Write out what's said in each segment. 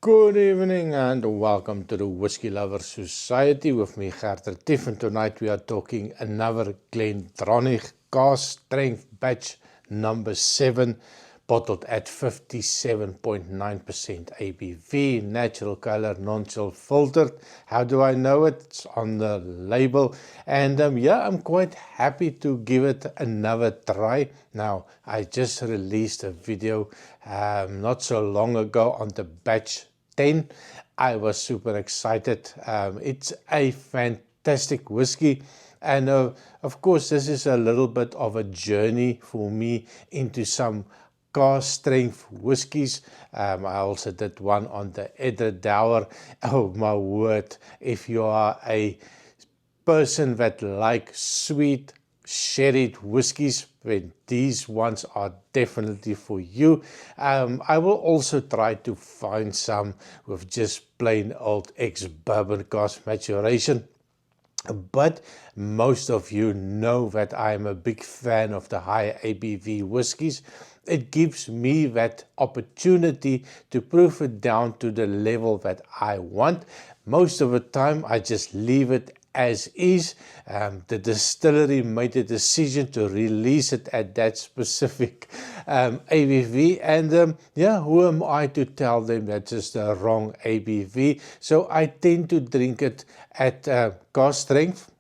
Good evening and welcome to the Whiskey Lovers Society with me, Gert Retief, and tonight we are talking another Glendronach Cask Strength batch number 7, bottled at 57.9% ABV, natural color, non-chill filtered. How do I know it? It's on the label, and yeah, I'm quite happy to give it another try. Now, I just released a video not so long ago on the batch 10. I was super excited. It's a fantastic whiskey, and of course this is a little bit of a journey for me into some cask strength whiskies. I also did one on the Edredauer. Oh my word, if you are a person that likes sweet sherried whiskies, then these ones are definitely for you. I will also try to find some with just plain old ex-bourbon cask maturation. But most of you know that I am a big fan of the high ABV whiskies. It gives me that opportunity to proof it down to the level that I want. Most of the time I just leave it as is. The distillery made a decision to release it at that specific ABV, and yeah, who am I to tell them that's just the wrong ABV? So I tend to drink it at cask strength.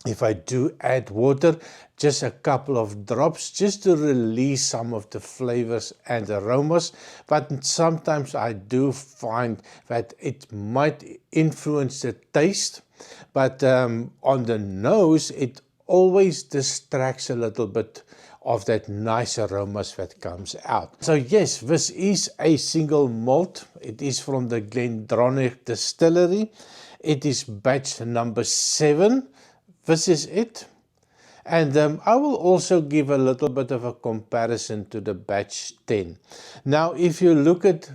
If I do add water, just a couple of drops just to release some of the flavors and aromas, but sometimes I do find that it might influence the taste, but on the nose it always distracts a little bit of that nice aromas that comes out. So yes, this is a single malt. It is from the Glendronach distillery. It is batch number 7. This is it, and I will also give a little bit of a comparison to the batch 10. Now, if you look at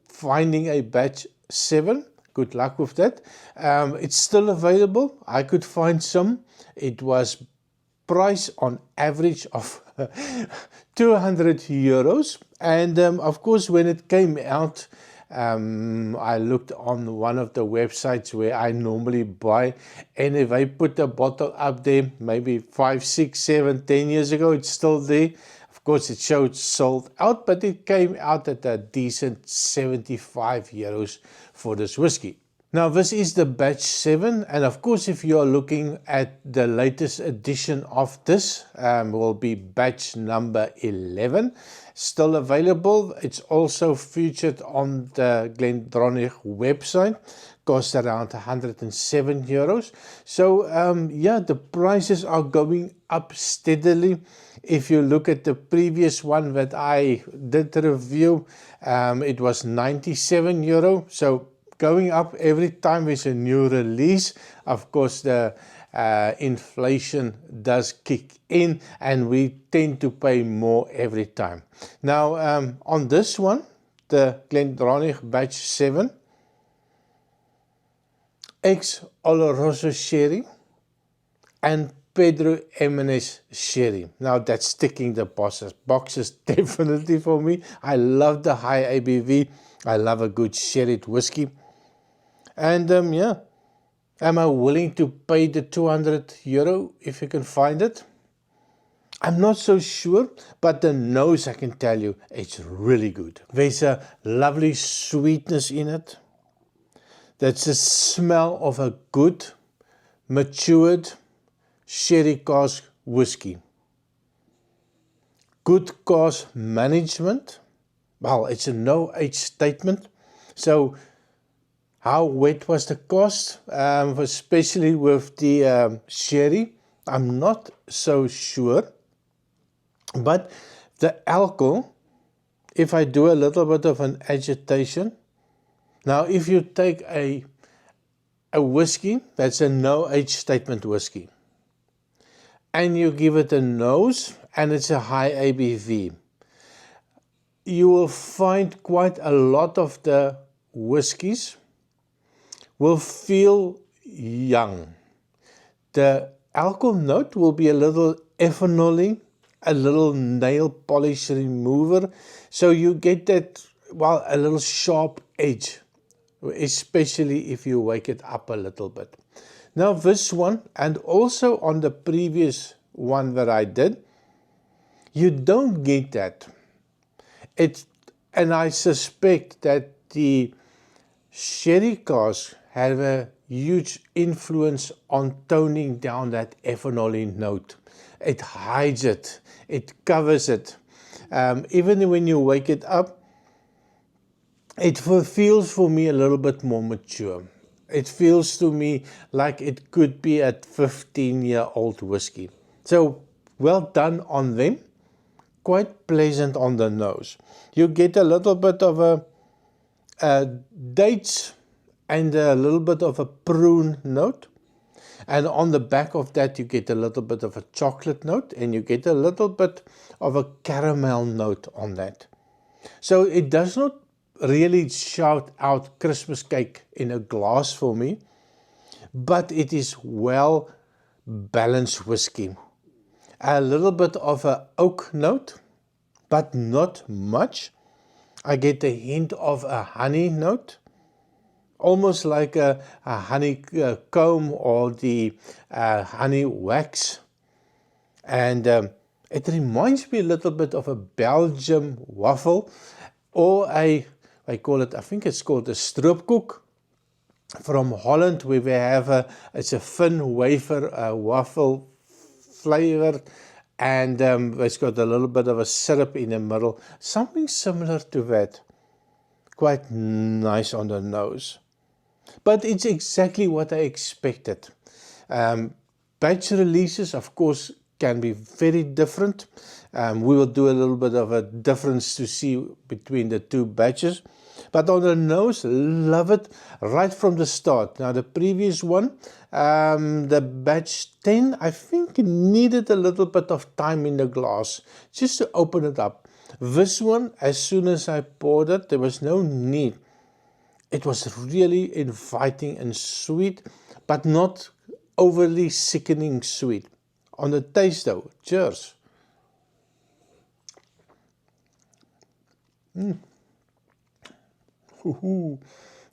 finding a batch 7, good luck with that. It's still available. I could find some. It was priced on average of 200 euros, and of course when it came out, I looked on one of the websites where I normally buy, and if I put a bottle up there maybe 5, 6, 7, 10 years ago, it's still there. Of course it showed sold out, but it came out at a decent 75 euros for this whiskey. Now this is the batch 7, and of course if you are looking at the latest edition of this, will be batch number 11, still available. It's also featured on the Glendronach website, costs around 107 euros. So yeah, the prices are going up steadily. If you look at the previous one that I did review, it was 97 euro. So going up every time there's a new release. Of course the inflation does kick in, and we tend to pay more every time. Now on this one, the Glendronach batch 7, ex-Oloroso sherry and Pedro Ximénez sherry. Now that's ticking the boxes definitely for me. I love the high ABV. I love a good sherried whiskey. And yeah, am I willing to pay the 200 euro if you can find it? I'm not so sure, but the nose, I can tell you, it's really good. There's a lovely sweetness in it. That's the smell of a good, matured sherry cask whiskey. Good cask management. Well, it's a no-age statement. So how wet was the cask, especially with the sherry? I'm not so sure. But the alcohol, if I do a little bit of an agitation, now if you take a whiskey that's a no-age statement whiskey, and you give it a nose, and it's a high ABV, you will find quite a lot of the whiskies will feel young. The alcohol note will be a little ethanol-y, a little nail polish remover, so you get that well, a little sharp edge, especially if you wake it up a little bit. Now this one, and also on the previous one that I did, you don't get that. And I suspect that the sherry casks have a huge influence on toning down that ethanol note. It hides it, it covers it. Even when you wake it up, it feels for me a little bit more mature. It feels to me like it could be a 15-year-old whiskey. So well done on them. Quite pleasant on the nose. You get a little bit of a dates and a little bit of a prune note. And on the back of that, you get a little bit of a chocolate note, and you get a little bit of a caramel note on that. So it does not really shout out Christmas cake in a glass for me, but it is well balanced whiskey. A little bit of an oak note, but not much. I get a hint of a honey note, almost like a honeycomb or the honey wax. And it reminds me a little bit of a Belgian waffle, or I call it, I think it's called a stroopkoek from Holland, where we have it's a thin wafer waffle flavor, and it's got a little bit of a syrup in the middle, something similar to that. Quite nice on the nose. But it's exactly what I expected. Batch releases, of course, can be very different. We will do a little bit of a difference to see between the two batches. But on the nose, love it right from the start. Now the previous one, the batch 10, I think needed a little bit of time in the glass just to open it up. This one, as soon as I poured it, there was no need. It was really inviting and sweet, but not overly sickening sweet. On the taste though, cheers.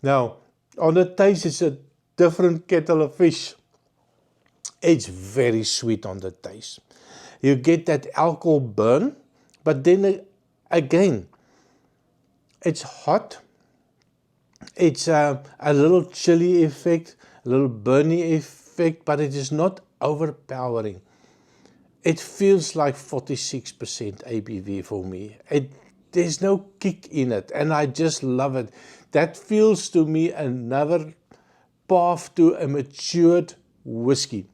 Now, on the taste, it's a different kettle of fish. It's very sweet on the taste. You get that alcohol burn, but then again, it's hot. It's a little chilly effect, a little burny effect, but it is not overpowering. It feels like 46% ABV for me. There's no kick in it, and I just love it. That feels to me another path to a matured whiskey.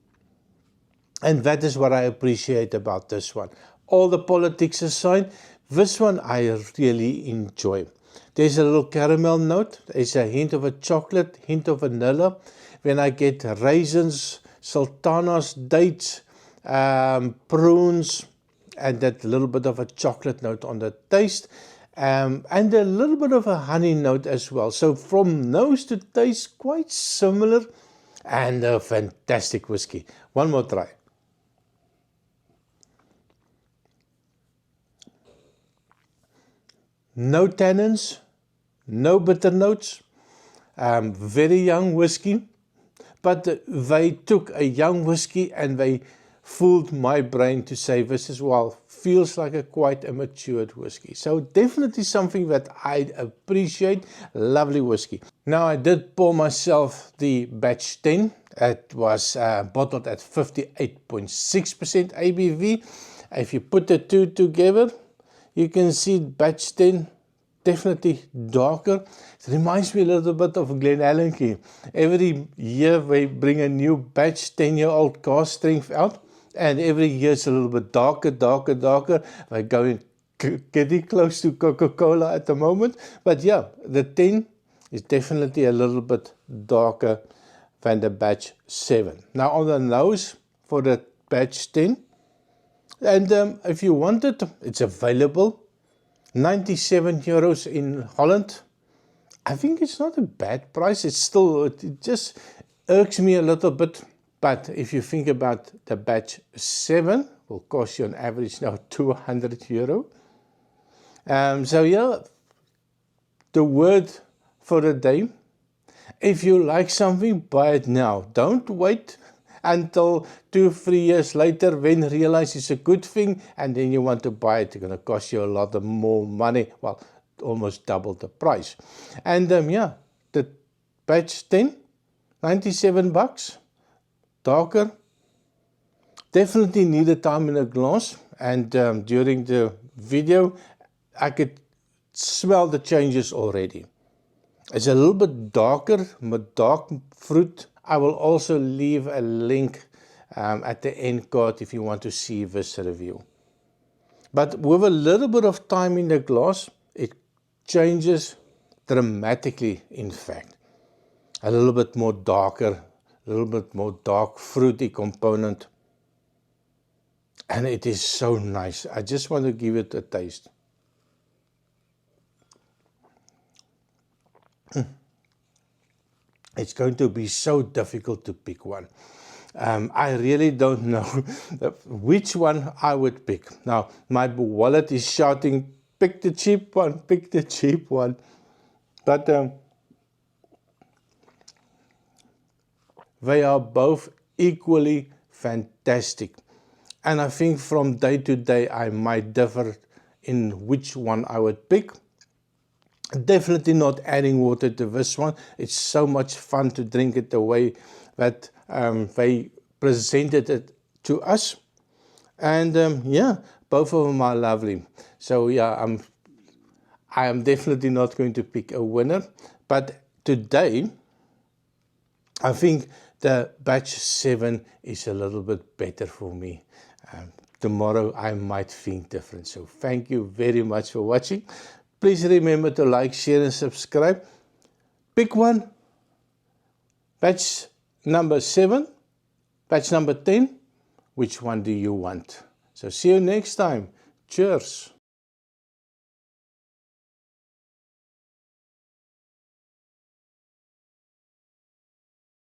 And that is what I appreciate about this one. All the politics aside, this one I really enjoy. There's a little caramel note. There's a hint of a chocolate, hint of vanilla. When I get raisins, sultanas, dates, prunes, and that little bit of a chocolate note on the taste, and a little bit of a honey note as well. So from nose to taste, quite similar, and a fantastic whiskey. One more try. No tannins, no bitter notes, very young whiskey, but they took a young whiskey and they fooled my brain to say this as well. Feels like quite a matured whiskey. So definitely something that I appreciate. Lovely whiskey. Now I did pour myself the batch 10. It was bottled at 58.6% ABV. If you put the two together, you can see batch 10 definitely darker. It reminds me a little bit of Glendronach. Every year we bring a new batch 10-year-old cask strength out, and every year it's a little bit darker. We're going getting close to Coca-Cola at the moment, but yeah, the 10 is definitely a little bit darker than the batch 7. Now on the nose for the batch 10, and if you want it, it's available. 97 euros in Holland. I think it's not a bad price. It just irks me a little bit. But if you think about the batch 7, will cost you on average now 200 euro. So yeah, the word for the day. If you like something, buy it now. Don't wait until 2-3 years later when you realize it's a good thing and then you want to buy it. It's going to cost you a lot of more money. Well, almost double the price. And yeah, the batch 10, $97, darker. Definitely need a time in a glass. And during the video, I could smell the changes already. It's a little bit darker, with dark fruit. I will also leave a link at the end card if you want to see this review. But with a little bit of time in the glass, it changes dramatically, in fact. A little bit more darker, a little bit more dark fruity component. And it is so nice. I just want to give it a taste. It's going to be so difficult to pick one. I really don't know which one I would pick. Now, my wallet is shouting, pick the cheap one, pick the cheap one. But they are both equally fantastic. And I think from day to day, I might differ in which one I would pick. Definitely not adding water to this one. It's so much fun to drink it the way that they presented it to us. And yeah, both of them are lovely. So yeah, I am definitely not going to pick a winner. But today, I think the batch 7 is a little bit better for me. Tomorrow I might think different. So thank you very much for watching. Please remember to like, share and subscribe. Pick one. Batch number 7. Batch number 10. Which one do you want? So see you next time. Cheers.